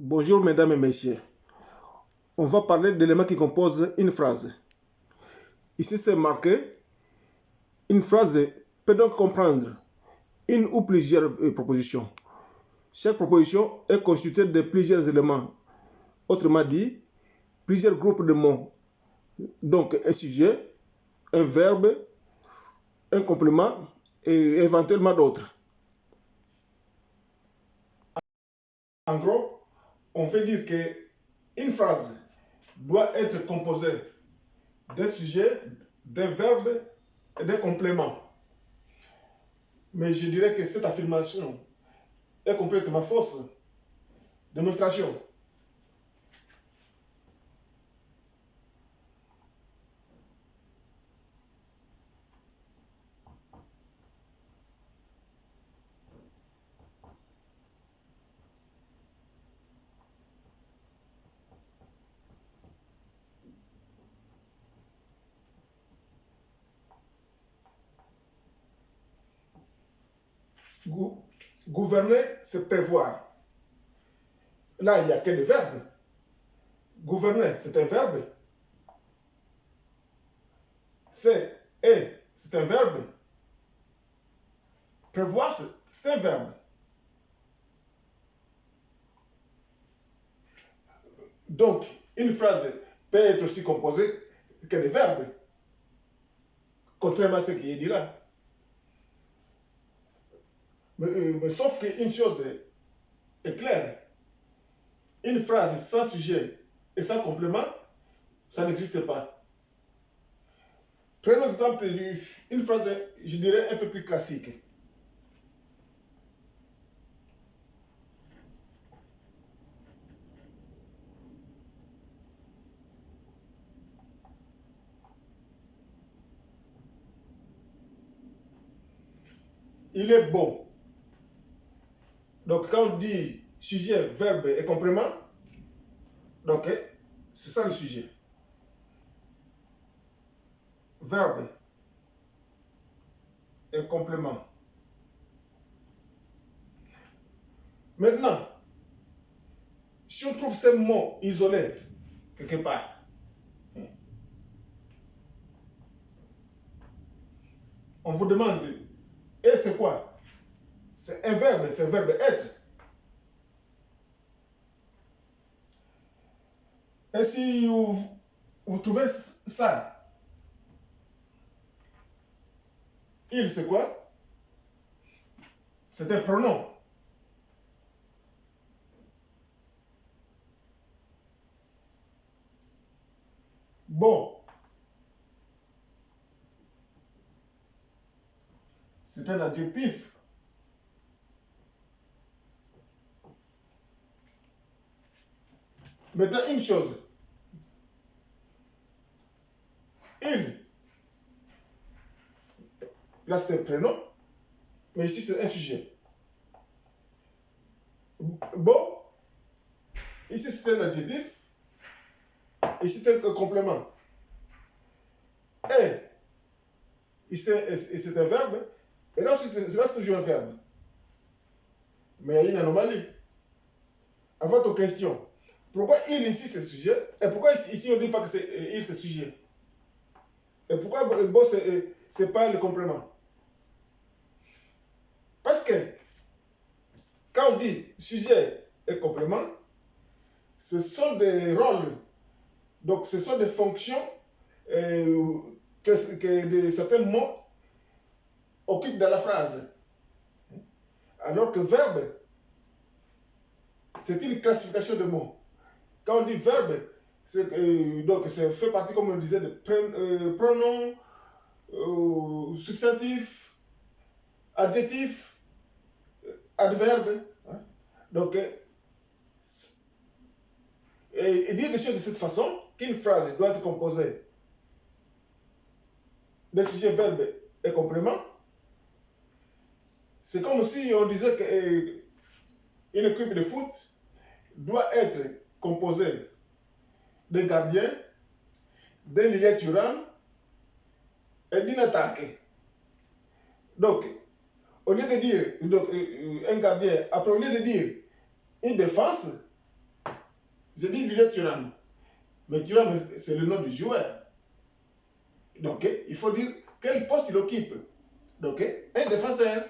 Bonjour mesdames et messieurs. On va parler d'éléments qui composent une phrase. Ici c'est marqué, une phrase peut donc comprendre une ou plusieurs propositions. Chaque proposition est constituée de plusieurs éléments. Autrement dit, plusieurs groupes de mots. Donc un sujet, un verbe, un complément et éventuellement d'autres. En gros, on veut dire qu'une phrase doit être composée d'un sujet, d'un verbe et d'un complément. Mais je dirais que cette affirmation est complètement fausse. Démonstration. Gouverner, c'est prévoir. Là, il n'y a que des verbes. Gouverner, c'est un verbe. C'est un verbe. Prévoir, c'est un verbe. Donc, une phrase peut être aussi composée que des verbes, contrairement à ce qu'il est dit là. Mais sauf qu'une chose est claire. Une phrase sans sujet et sans complément, ça n'existe pas. Prenons l'exemple d'une phrase, je dirais, un peu plus classique. Il est bon. Donc, quand on dit sujet, verbe et complément, donc c'est ça le sujet. Verbe et complément. Maintenant, si on trouve ces mots isolés quelque part, on vous demande, et c'est quoi? C'est un verbe, c'est le verbe être. Et si vous trouvez ça, il, c'est quoi? C'est un pronom. Bon, c'est un adjectif. Maintenant, une chose. Il, là c'est un prénom, mais ici c'est un sujet. Bon, ici c'est un adjectif, ici c'est un complément. Et, ici c'est un verbe, et là c'est toujours un verbe. Mais il y a une anomalie. À votre question, pourquoi il ici c'est sujet, et pourquoi ici on ne dit pas que c'est il c'est sujet? Et pourquoi bon c'est pas le complément? Parce que quand on dit sujet et complément, ce sont des rôles, donc ce sont des fonctions que certains mots occupent dans la phrase. Alors que verbe, c'est une classification de mots. Quand on dit verbe, donc ça fait partie, comme on le disait, de pronoms, substantifs, adjectifs, adverbes. Hein? Donc, et dire les choses de cette façon, qu'une phrase doit être composée de sujet, verbe et complément, c'est comme si on disait qu'une équipe de foot doit être composée d'un gardien, d'un milieu turan et d'une attaque. Donc, au lieu de dire donc, un gardien, après au lieu de dire une défense, Je dis Lilian Thuram. Mais Thuram, c'est le nom du joueur. Donc, il faut dire quel poste il occupe. Donc, un défenseur.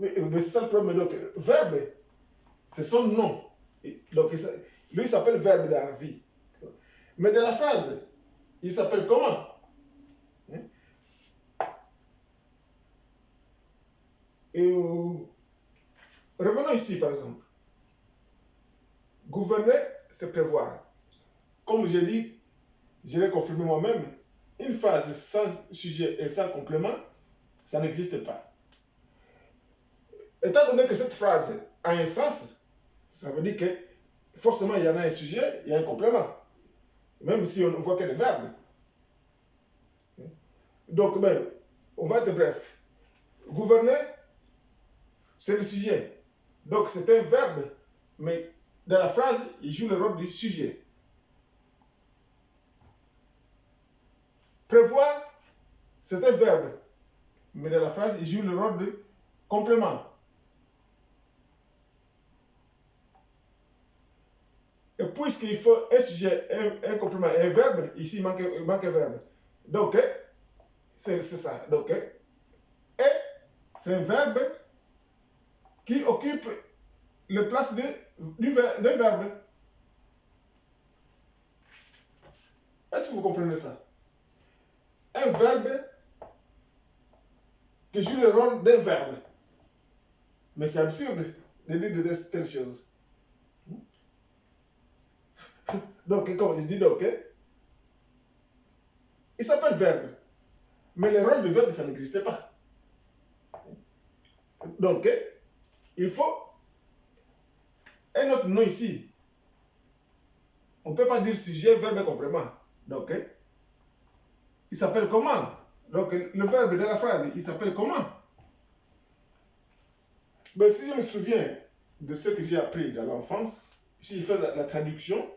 Mais c'est ça le problème. Donc, verbe, c'est son nom. Donc, lui, il s'appelle verbe dans la vie. Mais dans la phrase, il s'appelle comment? Et revenons ici, par exemple. Gouverner, c'est prévoir. Comme j'ai dit, je l'ai confirmé moi-même, une phrase sans sujet et sans complément, ça n'existe pas. Étant donné que cette phrase a un sens, ça veut dire que forcément il y en a un sujet, il y a un complément. Même si on ne voit que des verbes. Donc, ben, on va être bref. Gouverner, c'est le sujet. Donc, c'est un verbe, mais dans la phrase, il joue le rôle du sujet. Prévoir, c'est un verbe, mais dans la phrase, il joue le rôle de complément. Et puisqu'il faut un sujet, un complément et un verbe, ici il manque un verbe. Donc, c'est ça. Donc, et, c'est un verbe qui occupe la place d'un verbe. Est-ce que vous comprenez ça? Un verbe qui joue le rôle d'un verbe. Mais c'est absurde de dire de telles choses. Donc, comme je dis, donc, il s'appelle verbe. Mais le rôle du verbe, ça n'existe pas. Donc, il faut un autre nom ici. On ne peut pas dire sujet, verbe, complément. Donc, il s'appelle comment? Donc, le verbe de la phrase, il s'appelle comment? Mais si je me souviens de ce que j'ai appris dans l'enfance, si je fais la traduction,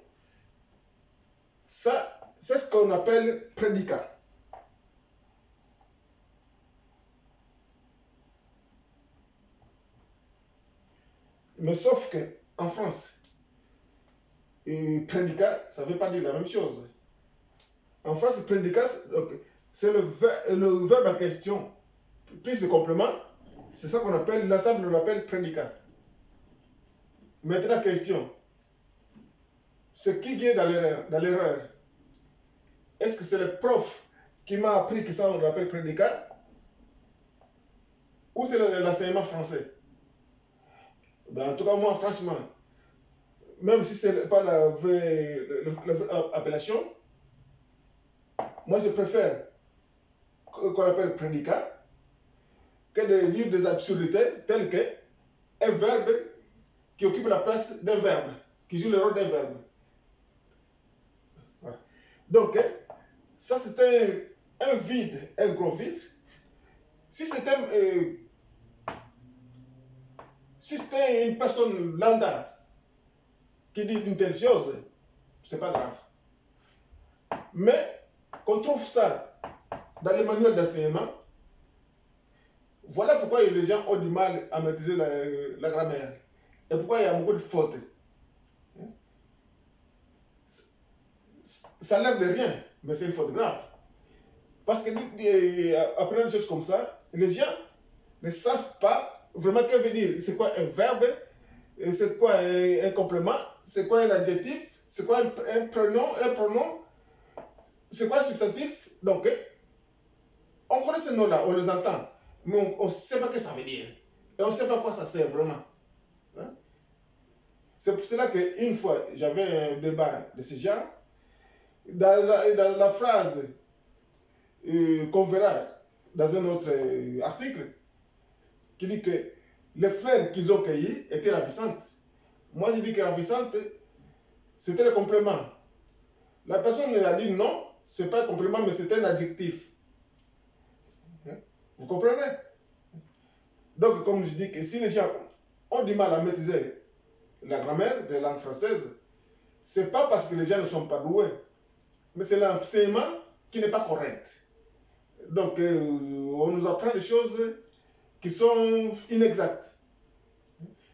ça, c'est ce qu'on appelle prédicat. Mais sauf qu'en France, prédicat, ça ne veut pas dire la même chose. En France, prédicat, c'est le verbe en question, plus le complément, c'est ça qu'on appelle, l'ensemble on l'appelle prédicat. Maintenant, question. Ce qui vient dans l'erreur, est-ce que c'est le prof qui m'a appris que ça on l'appelle prédicat? Ou c'est l'enseignement français? Ben, en tout cas, moi, franchement, même si ce n'est pas la vraie appellation, moi, je préfère qu'on appelle prédicat que de dire des absurdités telles qu'un verbe qui occupe la place d'un verbe, qui joue le rôle d'un verbe. Voilà. Donc, ça c'était un vide, un gros vide. Si c'était une personne lambda qui dit une telle chose, c'est pas grave. Mais qu'on trouve ça dans les manuels d'enseignement, voilà pourquoi les gens ont du mal à maîtriser la grammaire. Et pourquoi il y a beaucoup de fautes. Ça a l'air de rien, mais c'est une faute grave. Parce que après des choses comme ça, les gens ne savent pas vraiment ce que veut dire. C'est quoi un verbe, c'est quoi un complément, c'est quoi un adjectif, c'est quoi un pronom, c'est quoi un substantif. Donc, on connaît ces noms-là, on les entend, mais on ne sait pas ce que ça veut dire. Et on ne sait pas à quoi ça sert vraiment. Hein? C'est pour cela qu'une fois, j'avais un débat de ce genre. Dans la phrase qu'on verra dans un autre article, qui dit que les fleurs qu'ils ont cueillies étaient ravissantes. Moi, je dis que ravissante, c'était le complément. La personne a dit non, ce n'est pas un complément, mais c'est un adjectif. Vous comprenez? Donc, comme je dis que si les gens ont du mal à maîtriser la grammaire de la langue française, ce n'est pas parce que les gens ne sont pas doués, mais c'est l'enseignement qui n'est pas correct. Donc, on nous apprend des choses qui sont inexactes,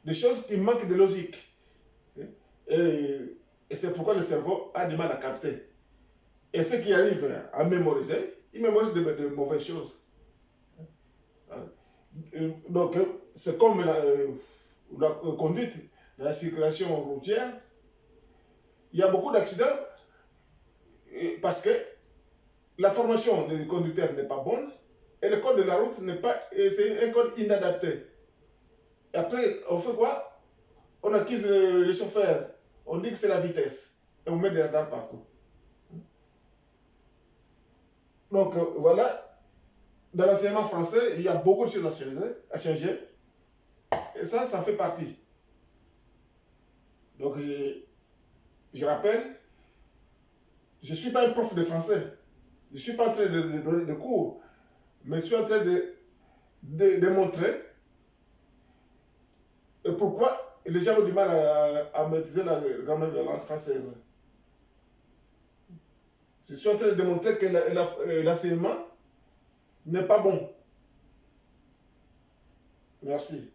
des choses qui manquent de logique, Et c'est pourquoi le cerveau a du mal à capter. Et ceux qui arrivent à mémoriser, ils mémorisent de mauvaises choses. Donc, c'est comme la conduite de la circulation routière. Il y a beaucoup d'accidents parce que la formation des conducteurs n'est pas bonne et le code de la route n'est pas, c'est un code inadapté. Et après, on fait quoi? On accuse le chauffeur, on dit que c'est la vitesse et on met des radars partout. Donc voilà, dans l'enseignement français, il y a beaucoup de choses à changer et ça fait partie. Donc je rappelle, je ne suis pas un prof de français, je ne suis pas en train de donner des cours, mais je suis en train de montrer pourquoi les gens ont du mal à maîtriser la grammaire de la langue française. Je suis en train de démontrer que l'enseignement n'est pas bon. Merci.